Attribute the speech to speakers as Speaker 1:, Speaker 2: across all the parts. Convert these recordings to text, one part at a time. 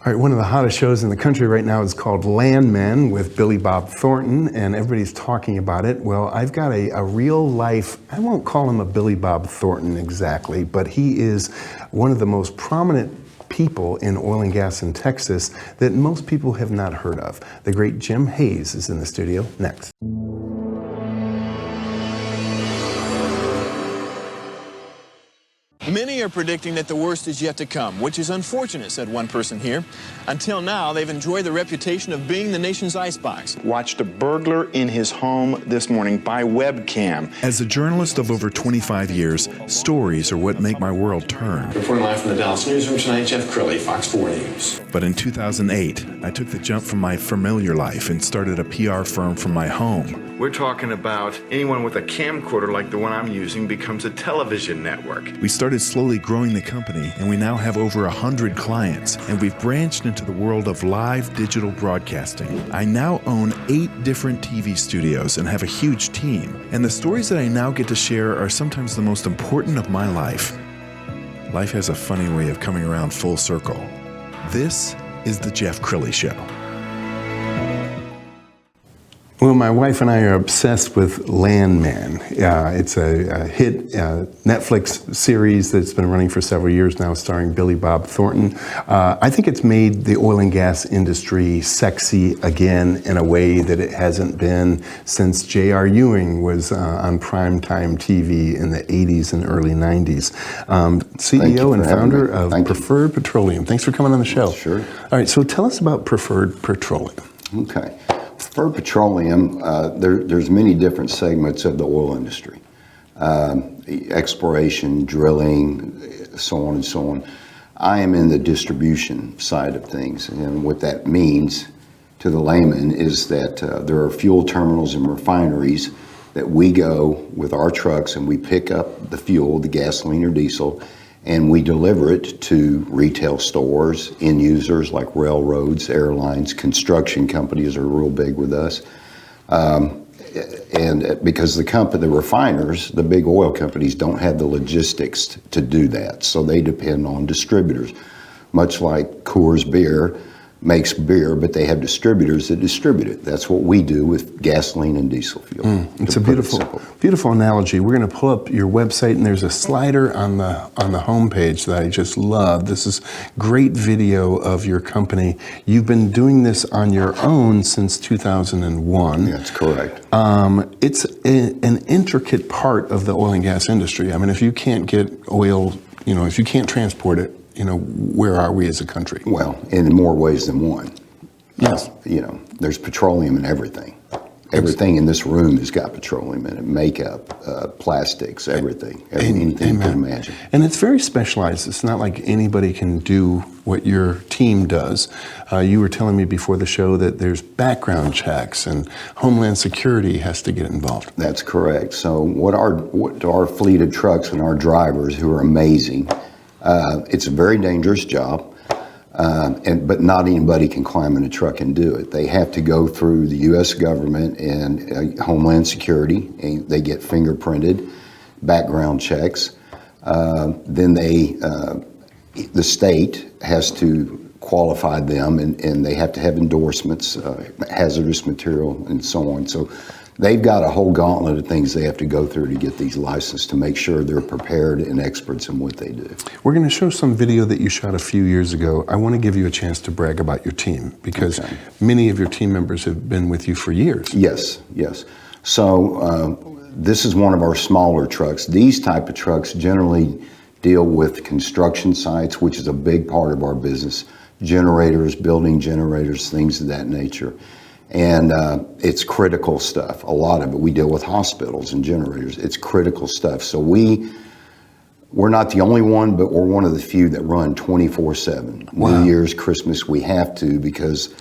Speaker 1: All right, one of the hottest shows in the country right now is called Landmen with Billy Bob Thornton, and everybody's talking about it. Well, I've got a real life, I won't call him a Billy Bob Thornton exactly, but he is one of the most prominent people in oil and gas in Texas that most people have not heard of. The great Jim Hayes is in the studio next.
Speaker 2: Many are predicting that the worst is yet to come, which is unfortunate, said one person here. Until now, they've enjoyed the reputation of being the nation's icebox.
Speaker 3: Watched a burglar in his home this morning by webcam.
Speaker 4: As a journalist of over 25 years, stories are what make my world turn.
Speaker 5: Reporting live from the Dallas newsroom tonight, Jeff Crilley, Fox 4 News.
Speaker 4: But in 2008, I took the jump from my familiar life and started a PR firm from my home.
Speaker 3: We're talking about anyone with a camcorder like the one I'm using becomes a television network.
Speaker 4: We started slowly growing the company, and we now have over 100 clients, and we've branched into the world of live digital broadcasting. I now own 8 different TV studios and have a huge team, and the stories that I now get to share are sometimes the most important of my life. Life has a funny way of coming around full circle. This is The Jeff Crilley Show.
Speaker 1: Well, my wife and I are obsessed with Landman. It's a hit Netflix series that's been running for several years now, starring Billy Bob Thornton. I think it's made the oil and gas industry sexy again in a way that it hasn't been since J.R. Ewing was on primetime TV in the 80s and early 90s. CEO and founder of Preferred Petroleum. Thanks for coming on the show.
Speaker 6: Sure.
Speaker 1: All right, so tell us about Preferred Petroleum.
Speaker 6: Okay. Preferred Petroleum, there's many different segments of the oil industry. Exploration, drilling, so on and so on. I am in the distribution side of things, and what that means to the layman is that there are fuel terminals and refineries that we go with our trucks and we pick up the fuel, the gasoline or diesel, and we deliver it to retail stores, end users like railroads, airlines, construction companies are real big with us. And because the refiners, the big oil companies, don't have the logistics to do that, so they depend on distributors. Much like Coors Beer makes beer, but they have distributors that distribute it. That's what we do with gasoline and diesel fuel.
Speaker 1: It's a beautiful analogy. We're going to pull up your website, and there's a slider on the homepage that I just love. This is great video of your company. You've been doing this on your own since 2001.
Speaker 6: That's correct.
Speaker 1: It's an intricate part of the oil and gas industry. I mean, if you can't get oil, if you can't transport it, where are we as a country?
Speaker 6: Well, in more ways than one.
Speaker 1: Yes.
Speaker 6: There's petroleum in everything. Everything in this room has got petroleum in it. Makeup, plastics, everything. Anything you can imagine.
Speaker 1: And it's very specialized. It's not like anybody can do what your team does. You were telling me before the show that there's background checks and Homeland Security has to get involved.
Speaker 6: That's correct. So what our fleet of trucks and our drivers, who are amazing, it's a very dangerous job, but not anybody can climb in a truck and do it. They have to go through the U.S. government and Homeland Security, and they get fingerprinted, background checks. Then the state has to qualify them, and they have to have endorsements, hazardous material, and so on. So they've got a whole gauntlet of things they have to go through to get these licenses to make sure they're prepared and experts in what they do. We're
Speaker 1: going to show some video that you shot a few years ago. I want to give you a chance to brag about your team because many of your team members have been with you for years.
Speaker 6: Yes. So this is one of our smaller trucks. These type of trucks generally deal with construction sites, which is a big part of our business. Generators, building generators, things of that nature. And it's critical stuff. A lot of it. We deal with hospitals and generators. It's critical stuff. So we're not the only one, but we're one of the few that run 24/7.
Speaker 1: Wow.
Speaker 6: New Year's, Christmas, we have to because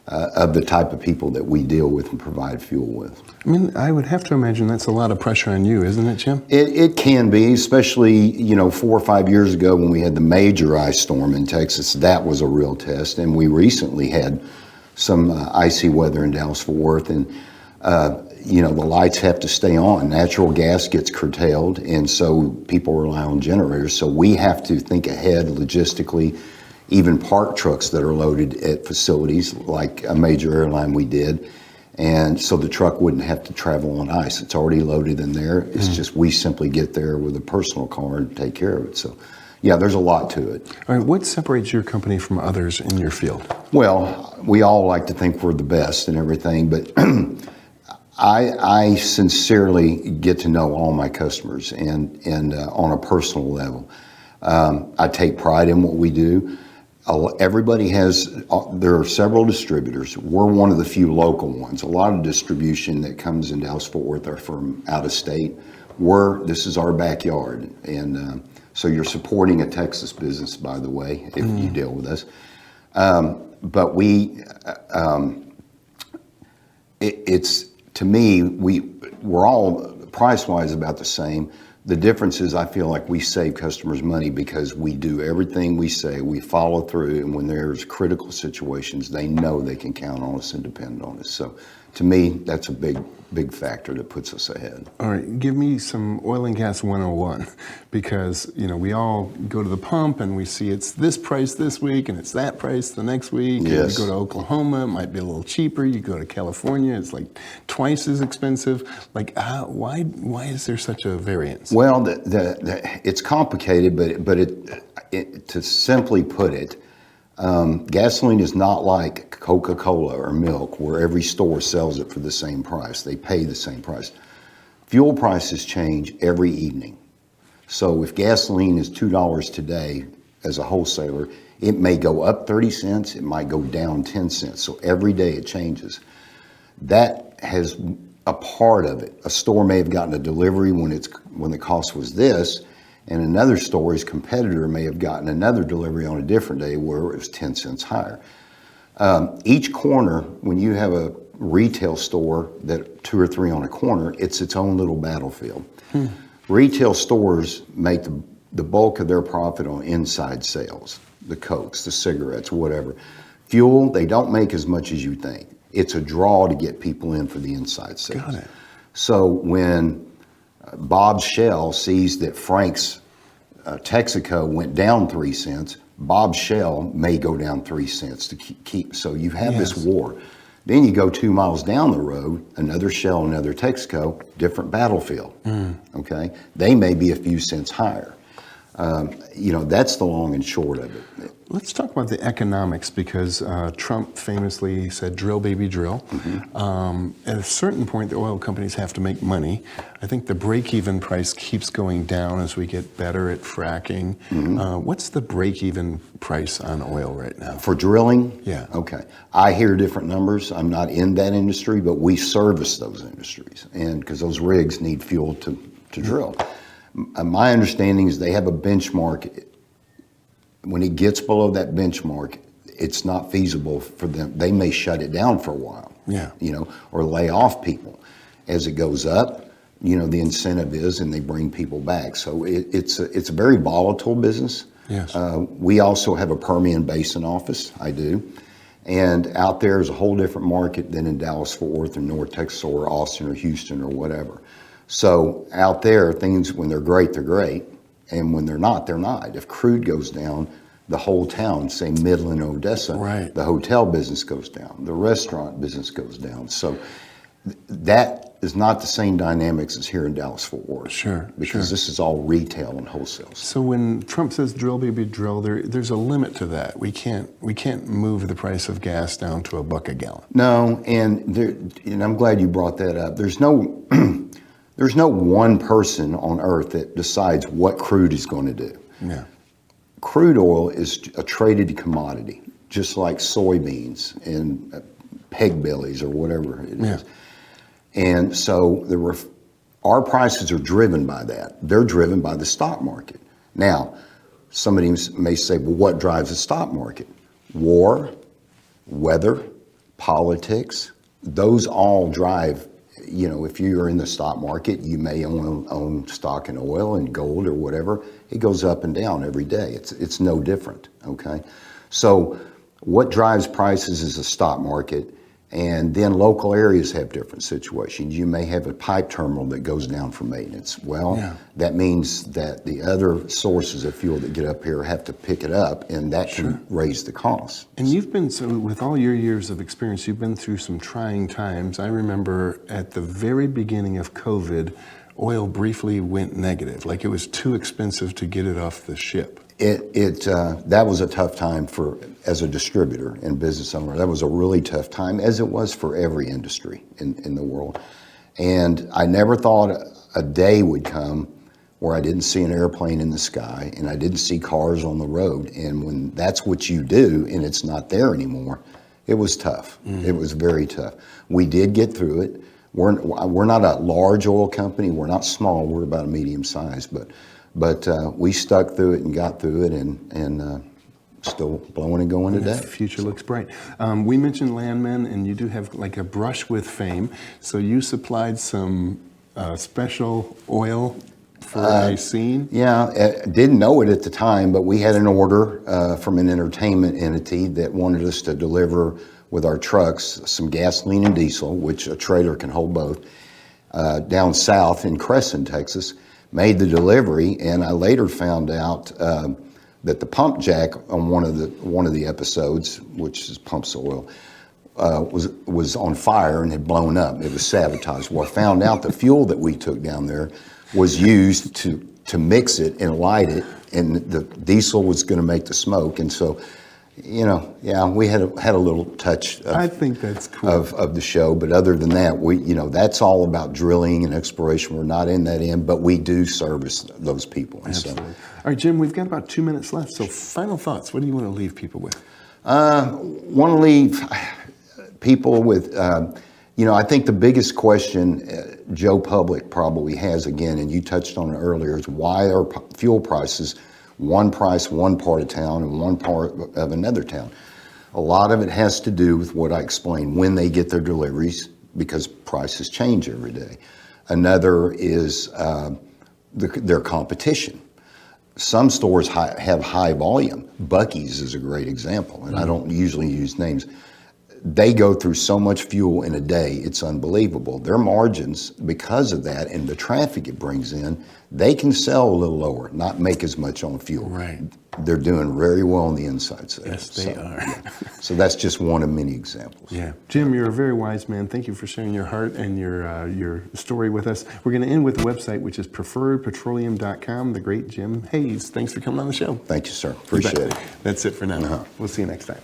Speaker 6: of the type of people that we deal with and provide fuel with.
Speaker 1: I mean, I would have to imagine that's a lot of pressure on you, isn't it, Jim?
Speaker 6: It can be, especially 4 or 5 years ago when we had the major ice storm in Texas. That was a real test, and we recently had some icy weather in Dallas-Fort Worth, and the lights have to stay on. Natural gas gets curtailed, and so people rely on generators. So we have to think ahead logistically even parked trucks that are loaded at facilities like a major airline we did. And so the truck wouldn't have to travel on ice. It's already loaded in there. It's just we simply get there with a personal car and take care of it. So, yeah, there's a lot to it.
Speaker 1: All right, what separates your company from others in your field?
Speaker 6: Well, we all like to think we're the best and everything, but I sincerely get to know all my customers and on a personal level. I take pride in what we do. Everybody there are several distributors. We're one of the few local ones. A lot of distribution that comes in Dallas-Fort Worth are from out of state. This is our backyard. And so you're supporting a Texas business, by the way, if you deal with us. But to me, we're all price-wise about the same. The difference is I feel like we save customers money because we do everything we say, we follow through, and when there's critical situations, they know they can count on us and depend on us. So to me, that's a big factor that puts us ahead.
Speaker 1: All right, give me some oil and gas 101, because we all go to the pump and we see it's this price this week and it's that price the next week.
Speaker 6: Yes.
Speaker 1: And you go to Oklahoma, it might be a little cheaper. You go to California, it's like twice as expensive. Like, why is there such a variance?
Speaker 6: Well, it's complicated, but to simply put it, gasoline is not like Coca-Cola or milk where every store sells it for the same price. They pay the same price. Fuel prices change every evening. So if gasoline is $2 today as a wholesaler, it may go up 30 cents, it might go down 10 cents. So every day it changes. That has a part of it. A store may have gotten a delivery when the cost was this, and another store's competitor may have gotten another delivery on a different day where it was 10 cents higher. Each corner, when you have a retail store that 2 or 3 on a corner, it's its own little battlefield. Retail stores make the bulk of their profit on inside sales, the Cokes, the cigarettes, whatever. Fuel, they don't make as much as you think. It's a draw to get people in for the inside sales.
Speaker 1: Got it.
Speaker 6: So when Bob's Shell sees that Frank's Texaco went down 3 cents, Bob's Shell may go down 3 cents to keep. So you have this war. Then you go 2 miles down the road, another Shell, another Texaco, different battlefield. Okay, they may be a few cents higher. That's the long and short of it.
Speaker 1: Let's talk about the economics, because Trump famously said, drill, baby, drill. At a certain point, the oil companies have to make money. I think the break-even price keeps going down as we get better at fracking. What's the break-even price on oil right now?
Speaker 6: For drilling?
Speaker 1: Yeah.
Speaker 6: Okay. I hear different numbers. I'm not in that industry, but we service those industries, and because those rigs need fuel to drill. My understanding is they have a benchmark. When it gets below that benchmark, it's not feasible for them. They may shut it down for a while, or lay off people. As it goes up, the incentive is, and they bring people back. So it's a very volatile business.
Speaker 1: Yes.
Speaker 6: We also have a Permian Basin office. I do. And out there is a whole different market than in Dallas-Fort Worth or North Texas or Austin or Houston or whatever. So out there, things, when they're great, they're great. And when they're not, they're not. If crude goes down, the whole town, say Midland, Odessa, the hotel business goes down. The restaurant business goes down. So that is not the same dynamics as here in Dallas-Fort Worth.
Speaker 1: Sure.
Speaker 6: Because this is all retail and wholesale.
Speaker 1: So when Trump says drill, baby, drill, there's a limit to that. We can't move the price of gas down to $1 a gallon.
Speaker 6: No, and I'm glad you brought that up. There's no one person on earth that decides what crude is going to do.
Speaker 1: Yeah.
Speaker 6: Crude oil is a traded commodity, just like soybeans and peg bellies or whatever it is. And so our prices are driven by that. They're driven by the stock market. Now, somebody may say, well, what drives the stock market? War, weather, politics, those all drive. If you're in the stock market, you may own stock in oil and gold or whatever. It goes up and down every day. It's no different, okay? So what drives prices is the stock market, And then local areas have different situations. You may have a pipe terminal that goes down for maintenance. Well, that means that the other sources of fuel that get up here have to pick it up, and that can raise the cost.
Speaker 1: And you've been, so with all your years of experience, you've been through some trying times. I remember at the very beginning of COVID, oil briefly went negative, like it was too expensive to get it off the ship.
Speaker 6: That was a tough time as a distributor and business owner. That was a really tough time, as it was for every industry in the world. And I never thought a day would come where I didn't see an airplane in the sky and I didn't see cars on the road. And when that's what you do and it's not there anymore, it was tough. It was very tough. We did get through it. We're not a large oil company. We're not small. We're about a medium size, but we stuck through it and got through it, and still blowing and going today.
Speaker 1: The future looks bright. We mentioned landmen, and you do have like a brush with fame. So you supplied some special oil for a scene?
Speaker 6: Yeah, didn't know it at the time, but we had an order from an entertainment entity that wanted us to deliver with our trucks some gasoline and diesel, which a trailer can hold both, down south in Crescent, Texas. Made the delivery, and I later found out that the pump jack on one of the episodes, which is pumps oil, was on fire and had blown up. It was sabotaged. Well, I found out the fuel that we took down there was used to mix it and light it, and the diesel was going to make the smoke. And so, we had a little touch. I think that's cool of the show. But other than that, that's all about drilling and exploration. We're not in that end, but we do service those people.
Speaker 1: Absolutely. All right, Jim, we've got about 2 minutes left. So, final thoughts. What do you want to leave people with?
Speaker 6: Want to leave people with. I think the biggest question Joe Public probably has, again, and you touched on it earlier, is why are fuel prices one price one part of town and one part of another town? A lot of it has to do with what I explained, when they get their deliveries, because prices change every day. Another is their competition. Some stores have high volume. Buc-ee's is a great example, and I don't usually use names. They go through so much fuel in a day, it's unbelievable. Their margins, because of that and the traffic it brings in, they can sell a little lower, not make as much on fuel.
Speaker 1: Right.
Speaker 6: They're doing very well on the inside side.
Speaker 1: Yes, they are.
Speaker 6: Yeah. So that's just one of many examples.
Speaker 1: Yeah. Jim, you're a very wise man. Thank you for sharing your heart and your story with us. We're going to end with the website, which is preferredpetroleum.com. The great Jim Hayes. Thanks for coming on the show.
Speaker 6: Thank you, sir. Appreciate it.
Speaker 1: That's it for now. We'll see you next time.